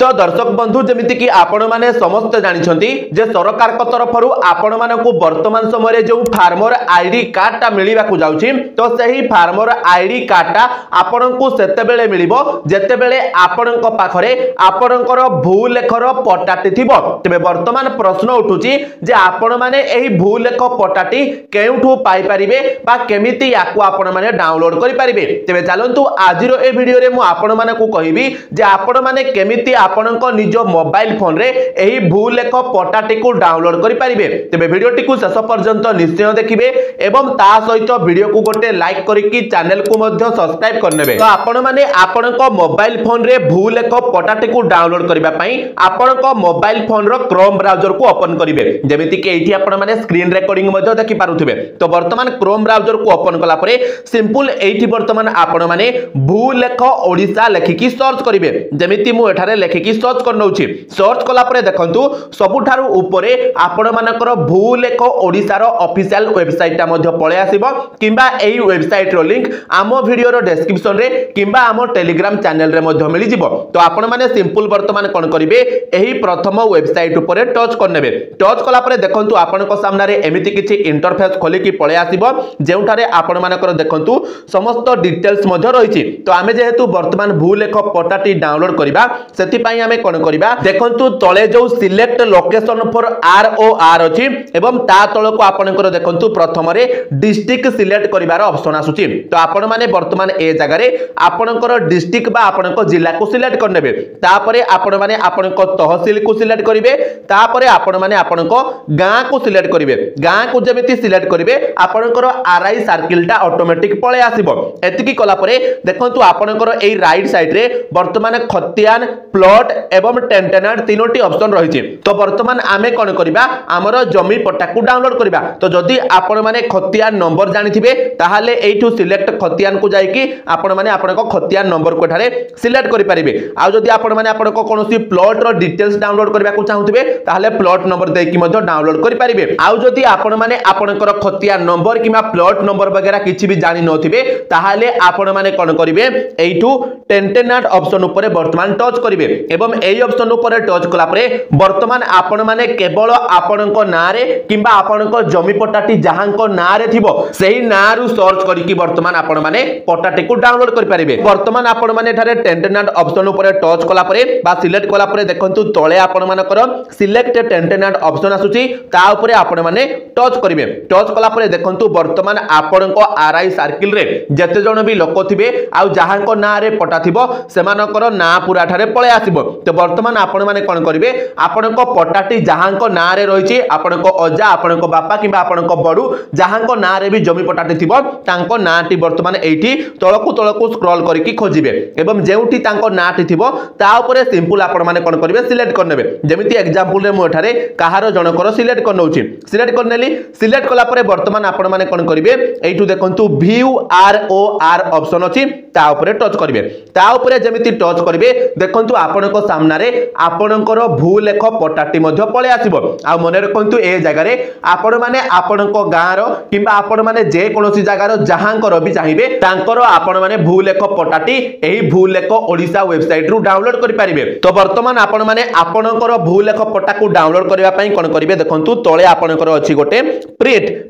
तो दर्शक बंधु जमिति कि आपण माने समस्त जानिछंती जे सरकार को तरफरु आपण मानकु वर्तमान समय जो फार्मर आईडी कार्ड टा मिलिबा को जाउछि तो सही फार्मर आईडी कार्ड टा आपनकु सेते बेले मिलिबो जेते बेले आपनक पाखरे आपनकर भूलेखर पट्टाटी थिबो। तबे वर्तमान प्रश्न उठुछि जे आपण माने एही भूलेख पट्टाटी केउठु पाई परिबे बा केमिति याकु आपण माने डाउनलोड करि परिबे। तबे चलंतु आजिरो ए वीडियो रे मु आपण मानकु कहिबी जे आपण माने केमिति आपनक निज मोबाइल फोन रे एही भूलेख पट्टाटी को डाउनलोड करि परिबे। तबे वीडियोटी को शेष पर्यंत निश्चय देखिबे एवं ता सहित वीडियो को गोटे लाइक करिकि चैनल को मध्य सब्सक्राइब करनेबे। तो आपण माने आपनक मोबाइल फोन रे भूलेख पट्टाटी को डाउनलोड करिबा पई आपनक मोबाइल फोन रो क्रोम ब्राउजर को ओपन करिवे। जेमिति कि एठी आपण माने स्क्रीन रेकॉर्डिंग मध्य देखि पारुथिबे। तो वर्तमान क्रोम ब्राउजर को ओपन कला परे सिंपल एठी वर्तमान आपण माने भूलेख ओडिसा लेखिकि सर्च करिवे। जेमिति मु एठारे लेखिकि सर्च करनौछि। सर्च कला परे देखंतु सबुठारु ऊपरे आपण मानकर भूलेख ओडिसा रो ऑफिशियल वेबसाइट ता मध्य पळे आसीबो किबा एही वेबसाइट रो लिंक आमो वीडियो रो डिस्क्रिप्शन रे किबा आमो टेलीग्राम चैनल रे मध्य मिलि जिवो। तो आपण माने सिंपल वर्तमान कोन करिवे एही प्रथम वेबसाइट ऊपरे टच करनेबे। टच कला परे देखंतु आपण को सामने रे एमिति किछि इंटरफेस खोली कि पळे आसीबो जेउठारे आपण मानकर देखंतु समस्त डिटेल्स मध्य रहिछि। तो आमे जेहेतु वर्तमान भूलेख पट्टाटी डाउनलोड करिबा सेति पई आमे कोन करिबा देखंतु तळे जो सिलेक्ट लोकेशन फॉर ROR अछि एवं ता तळ को आपनकर देखंतु प्रथम रे डिस्ट्रिक्ट सिलेक्ट करिवार ऑप्शन आसुछि। तो आपण माने वर्तमान ए जगह रे आपनकर डिस्ट्रिक्ट बा आपनकर जिल्ला को सिलेक्ट करनेबे। तापरे आपण माने आपनकर तहसील को सिलेक्ट करिवे। तापरे आपण माने आपनकर गां को सिलेक्ट करिवे। गां को जेमिति सिलेक्ट करिवे आपनकर RI सर्किल टा ऑटोमेटिक पळे आसीबो। एतिकी कला परे देखंतु आपनकर एई राइट साइड रे वर्तमान खतियान प्लॉट एवं टेंटेनाट तीनोटी ऑप्शन रहिछि। तो वर्तमान आमे कोन करिबा हमर जमी पट्टा को डाउनलोड करिबा। तो जदि आपण माने खतियान नंबर जानिथिबे ताहाले एइठु सिलेक्ट खतियान को जाई कि आपण माने आपनको खतियान नंबर को ठारे सिलेक्ट करि परिबे। आ जदि आपण माने आपनको कोनोसी प्लॉट रो डिटेल्स डाउनलोड करबा को चाहुथिबे ताहाले प्लॉट नंबर देई कि मध्य डाउनलोड करि परिबे। आ जदि आपण माने आपनकर खतियान नंबर किबा प्लॉट नंबर वगैरह किछि भी जानि नथिबे ताहाले आपण माने कोन करिवे एइठु टेंटेनाट ऑप्शन ऊपर वर्तमान टच करिवे एवं एई ऑप्शन ऊपर टच कला परे वर्तमान आपण माने केवल आपणको नारे किबा आपणको जमी पट्टाटी जहांको नारे थिबो सेही नारु सर्च करिकि वर्तमान आपण माने पट्टाटी को डाउनलोड करि परिबे। वर्तमान आपण माने थारे टेंटेनाट ऑप्शन ऊपर टच कला परे बा सिलेक्ट कला परे देखंतु तळे आपण मानकर सिलेक्ट टेंटेनाट ऑप्शन आसुची ता ऊपर आपण माने टच करिवे। टच कला परे देखंतु वर्तमान आपणको RI सर्किल रे जते जण भी लोक थिबे आ जहांको नारे पट्टा थिबो सेमानकर ना पूरा ठारे पळे आसीबो। तो वर्तमान आपण माने कोन करिवे आपणको पट्टाटी जहांको नारे रहिछि आपणको अजा आपणको बापा किबा आपणको बडू जहांको नारे भी जमी पट्टाटी थिबो तांको नाटी वर्तमान एठी तळकु स्क्रॉल करिकि खोजिबे एवं जेउठी तांको नाटी थिबो ता ऊपर सिंपल आपण माने कोन करिवे सिलेक्ट करनेबे। जेमिति एग्जांपल रे मो एठारे कहारो जनकर सिलेक्ट करनौछि। सिलेक्ट करनेली सिलेक्ट कला परे वर्तमान आपण माने कोन करिवे एठु देखंतु व्यू ROR ऑप्शन अछि ता ऊपर टच करिवे। ता ऊपर जेमिति टच करिवे देखंतु आपनको सामना रे आपनकर भूलेख पट्टाटी मध्य पळे आसीबो। आ मने रखंतु ए जगह रे आपण माने आपनको गां रो किबा आपण माने जे कोनोसी जगह रो जहांकर भी चाहिबे तांकर आपण माने भूलेख पट्टाटी एही भूलेख ओडिसा वेबसाइट रु डाउनलोड करि परिबे। तो वर्तमान आपण माने आपनकर भूलेख पट्टा को डाउनलोड करिवा पई कोन करिवे देखंतु तळे आपनकर अछि गोटे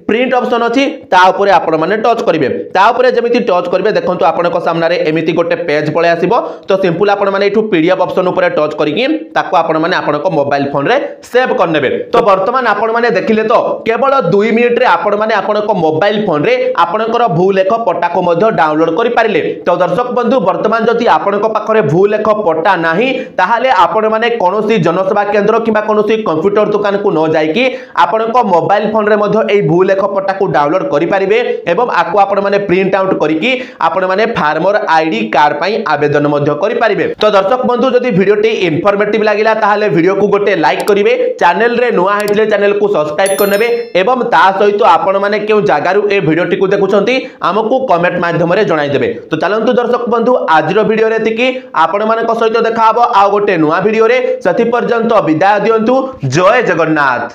प्रिंट ऑप्शन अछि ता ऊपर आपण माने टच करिवे। ता ऊपर जेमिति टच करिवे देखंतु आपनको सामना रे एमिति गोटे पेज पळे आसीबो। तो सिंपल आपण माने एठु PDF ऑप्शन ऊपर टच करिकि ताको आपण माने आपनको मोबाइल फोन रे सेव करनेबे। तो वर्तमान आपण माने देखिले तो केवल 2 मिनिट रे आपण माने आपनको मोबाइल फोन रे आपनकर भूलेख पट्टा को मध्य डाउनलोड करि पारिले। तो दर्शक बंधु वर्तमान जदि आपनको पाखरे भूलेख पट्टा नाही ताहाले आपण माने कोनोसी जनसेवा केंद्र किबा कोनोसी कंप्यूटर दुकान को न जाई कि आपनको मोबाइल फोन रे मध्य एई भूलेख पट्टा को डाउनलोड करि पारिबे एवं आको आपण माने प्रिंट आउट करिकि आपण माने फार्मर आईडी कार्ड पई आवेदन मध्य करि पारिबे। तो दर्शक बंधु जदि वीडियोटी इनफॉर्मेटिव लागिला ताहाले वीडियो को गोटे लाइक करिवे चैनल रे नुआ हेतले चैनल को सब्सक्राइब करनेबे एवं ता सहित आपण माने केउ जागारु ए वीडियोटी को देखुछंती हमकु कमेंट माध्यम रे जणाई देबे। तो चलंतु दर्शक बंधु आजिरो वीडियो रे तिकी आपण मानक सहित देखा हबो आ गोटे नुआ वीडियो रे सति पर्यंत विदाय दियंतु। जय जगन्नाथ।